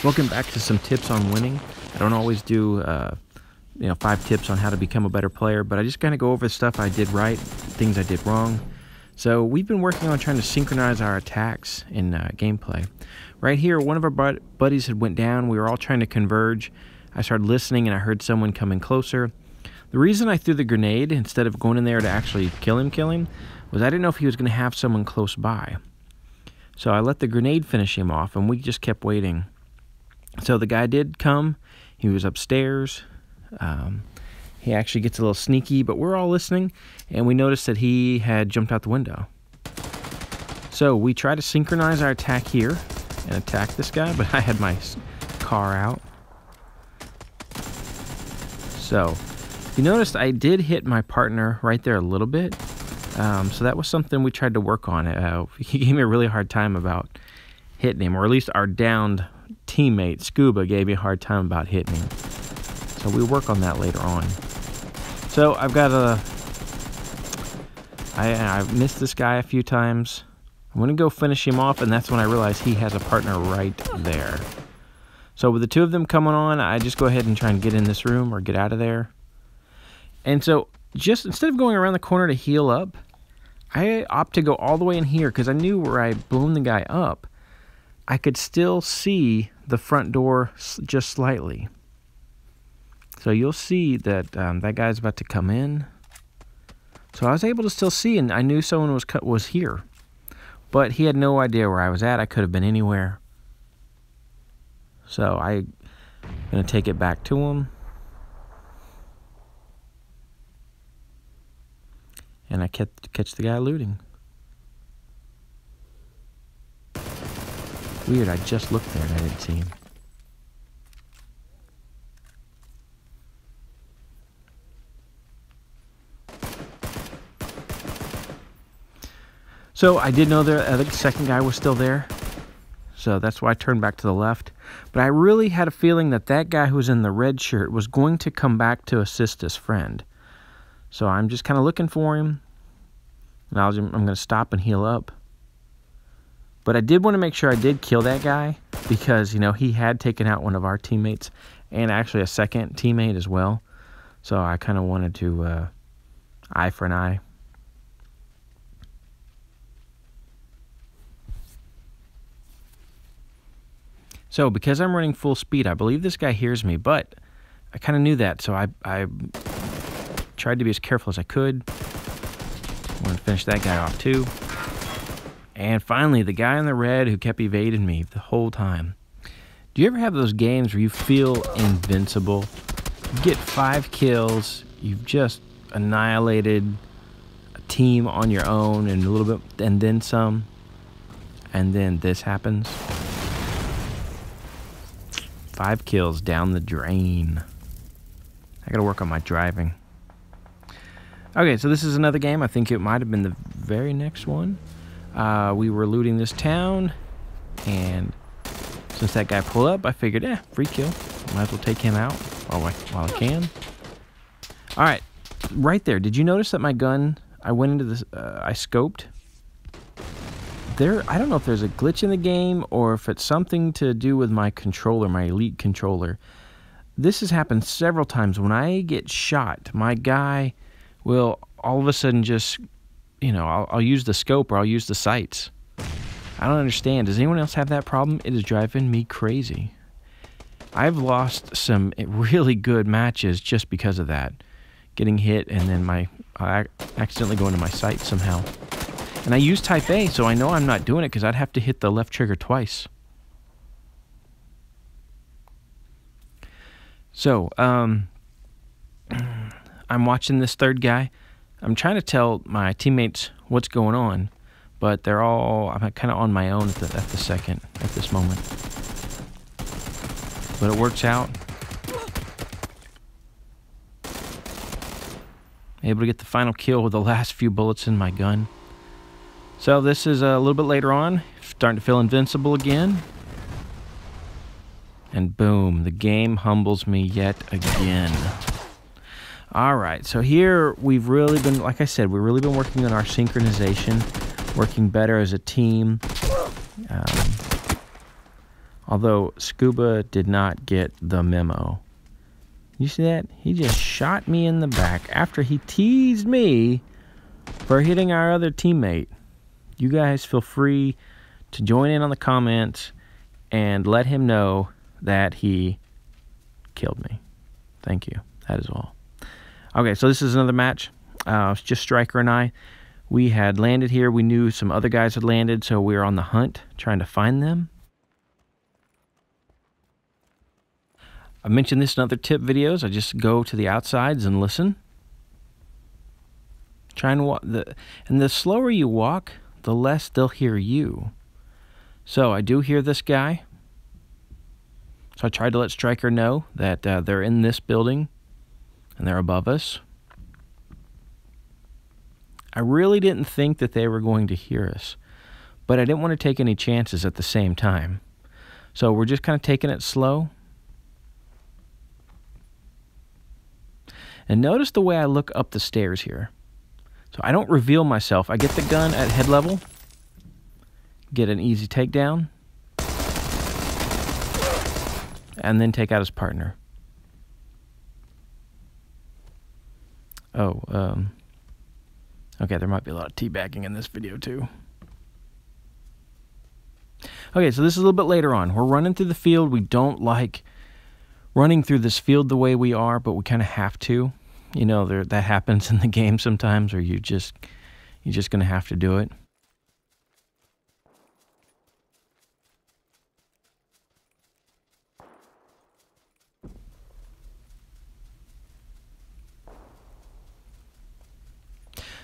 Welcome back to some tips on winning. I don't always do 5 tips on how to become a better player, but I just kind of go over the stuff I did right, things I did wrong. So we've been working on trying to synchronize our attacks in gameplay. Right here, one of our buddies had went down. We were all trying to converge. I started listening and I heard someone coming closer. The reason I threw the grenade instead of going in there to actually kill him was I didn't know if he was going to have someone close by. So I let the grenade finish him off and we just kept waiting. So the guy did come. He was upstairs. He actually gets a little sneaky, but we're all listening, and we noticed that he had jumped out the window. So we try to synchronize our attack here and attack this guy, but I had my car out. So you noticed I did hit my partner right there a little bit. So that was something we tried to work on. He gave me a really hard time about hitting him, or at least our downed teammate, Scuba, gave me a hard time about hitting him. So we'll work on that later on. So I've got I've missed this guy a few times. I'm going to go finish him off, and that's when I realize he has a partner right there. So with the two of them coming on, I just go ahead and try and get in this room or get out of there. And so just instead of going around the corner to heal up, I opt to go all the way in here because I knew where I blown the guy up, I could still see the front door just slightly. So you'll see that that guy's about to come in. So I was able to still see, and I knew someone was here. But he had no idea where I was at. I could have been anywhere. So I'm going to take it back to him. And I catch the guy looting. Weird, I just looked there and I didn't see him. So I did know the second guy was still there. So that's why I turned back to the left. But I really had a feeling that that guy who was in the red shirt was going to come back to assist his friend. So I'm just kind of looking for him. And I'm going to stop and heal up. But I did want to make sure I did kill that guy because, he had taken out one of our teammates and actually a second teammate as well. So I kind of wanted to eye for an eye. So because I'm running full speed, I believe this guy hears me, but I kind of knew that. So I tried to be as careful as I could. I wanted to finish that guy off too. And finally, the guy in the red who kept evading me the whole time. Do you ever have those games where you feel invincible? You get 5 kills, you've just annihilated a team on your own and a little bit, and then some, and then this happens. 5 kills down the drain. I gotta work on my driving. Okay, so this is another game. I think it might have been the very next one. We were looting this town, and since that guy pulled up, I figured, free kill. Might as well take him out while I can. All right, right there. Did you notice that my gun, I went into this, I scoped. I don't know if there's a glitch in the game or if it's something to do with my controller, my Elite controller. This has happened several times. When I get shot, my guy will all of a sudden just... I'll use the scope or I'll use the sights. I don't understand. Does anyone else have that problem? It is driving me crazy. I've lost some really good matches just because of that. Getting hit and then I accidentally go into my sights somehow. And I use Type A, so I know I'm not doing it because I'd have to hit the left trigger twice. So, I'm watching this third guy. I'm trying to tell my teammates what's going on, but I'm kind of on my own at this moment. But it works out. Able to get the final kill with the last few bullets in my gun. So this is a little bit later on, starting to feel invincible again. And boom, the game humbles me yet again. All right, so here we've really been, like I said, we've really been working on our synchronization, working better as a team. Although Scuba did not get the memo. You see that? He just shot me in the back after he teased me for hitting our other teammate. You guys feel free to join in on the comments and let him know that he killed me. Thank you. That is all. Okay, so this is another match. It's just Striker and I. We had landed here. We knew some other guys had landed, so we were on the hunt trying to find them. I mentioned this in other tip videos. I just go to the outsides and listen. Try and walk. And the slower you walk, the less they'll hear you. So I do hear this guy. So I tried to let Striker know that they're in this building and they're above us. I really didn't think that they were going to hear us, but I didn't want to take any chances at the same time. So we're just kind of taking it slow. And notice the way I look up the stairs here. So I don't reveal myself. I get the gun at head level, get an easy takedown, and then take out his partner. Okay, there might be a lot of teabagging in this video too. Okay, so this is a little bit later on. We're running through the field. We don't like running through this field the way we are, but we kind of have to. You know, that happens in the game sometimes, or you're just going to have to do it.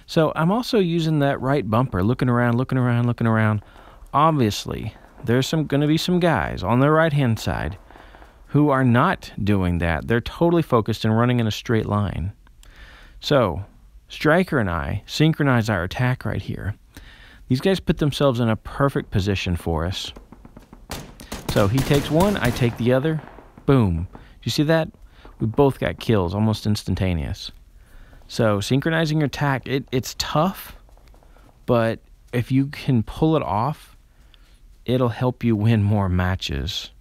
So I'm also using that right bumper, looking around. Obviously, there's going to be some guys on the right-hand side who are not doing that. They're totally focused and running in a straight line. So Striker and I synchronize our attack right here. These guys put themselves in a perfect position for us. So he takes one, I take the other. Boom. Do you see that? We both got kills, almost instantaneous. So synchronizing your attack, it's tough, but if you can pull it off, it'll help you win more matches.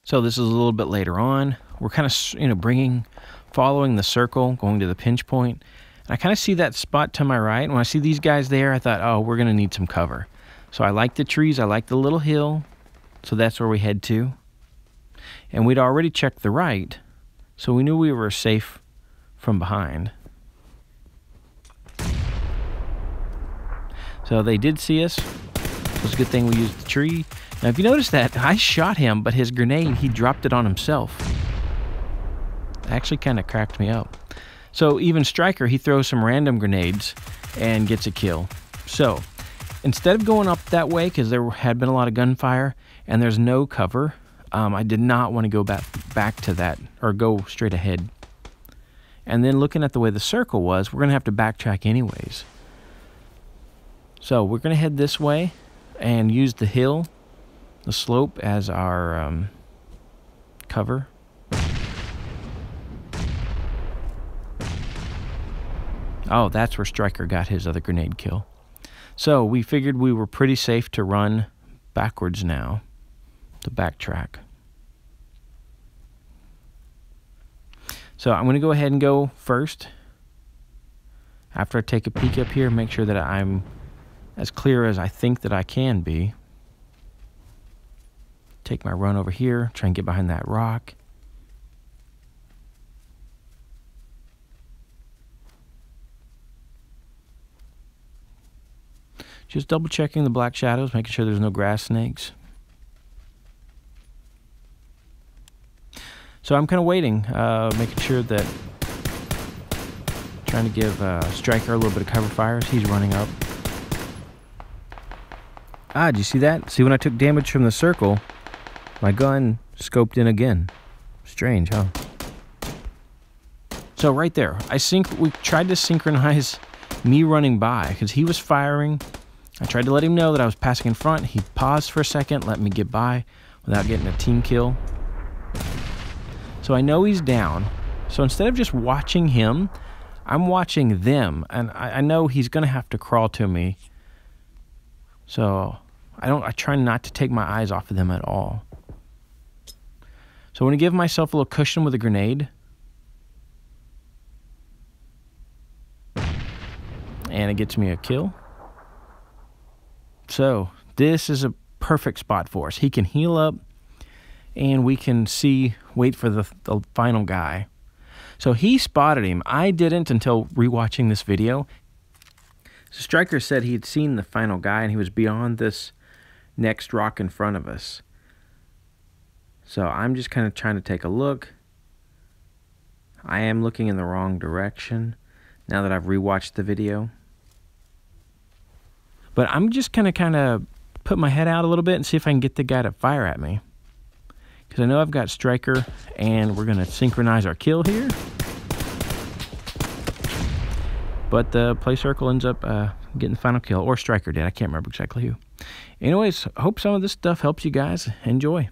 So this is a little bit later on. We're kind of, following the circle, going to the pinch point. And I kind of see that spot to my right. When I see these guys there, I thought, oh, we're going to need some cover. So I like the trees. I like the little hill. So that's where we head to. And we'd already checked the right, so we knew we were safe from behind. So they did see us. It was a good thing we used the tree. Now, if you notice that, I shot him, but his grenade, he dropped it on himself. It actually kind of cracked me up. So even Striker, he throws some random grenades and gets a kill. So instead of going up that way, because there had been a lot of gunfire and there's no cover, I did not want to go back to that or go straight ahead. And then looking at the way the circle was, we're going to have to backtrack anyways. So we're going to head this way and use the hill, the slope, as our cover. Oh, that's where Striker got his other grenade kill. So we figured we were pretty safe to run backwards now, to backtrack. So I'm going to go ahead and go first. After I take a peek up here, make sure that I'm as clear as I think that I can be. Take my run over here, try and get behind that rock. Just double checking the black shadows, making sure there's no grass snakes. So I'm kind of waiting, making sure that, trying to give Striker a little bit of cover fire as he's running up. Ah, did you see that? See, when I took damage from the circle, my gun scoped in again. Strange, huh? So right there, we tried to synchronize me running by because he was firing. I tried to let him know that I was passing in front. He paused for a second, let me get by without getting a team kill. So I know he's down. So instead of just watching him, I'm watching them. And I know he's going to have to crawl to me. So I try not to take my eyes off of them at all. So I'm going to give myself a little cushion with a grenade. And it gets me a kill. So this is a perfect spot for us. He can heal up, and we can wait for the final guy. So he spotted him. I didn't until rewatching this video. So Striker said he had seen the final guy, and he was beyond this next rock in front of us. So I'm just kind of trying to take a look. I am looking in the wrong direction now that I've rewatched the video. But I'm just going to kind of put my head out a little bit and see if I can get the guy to fire at me. Because I know I've got Striker, and we're going to synchronize our kill here. But the play circle ends up getting the final kill, or Striker did. I can't remember exactly who. Anyways, I hope some of this stuff helps you guys. Enjoy.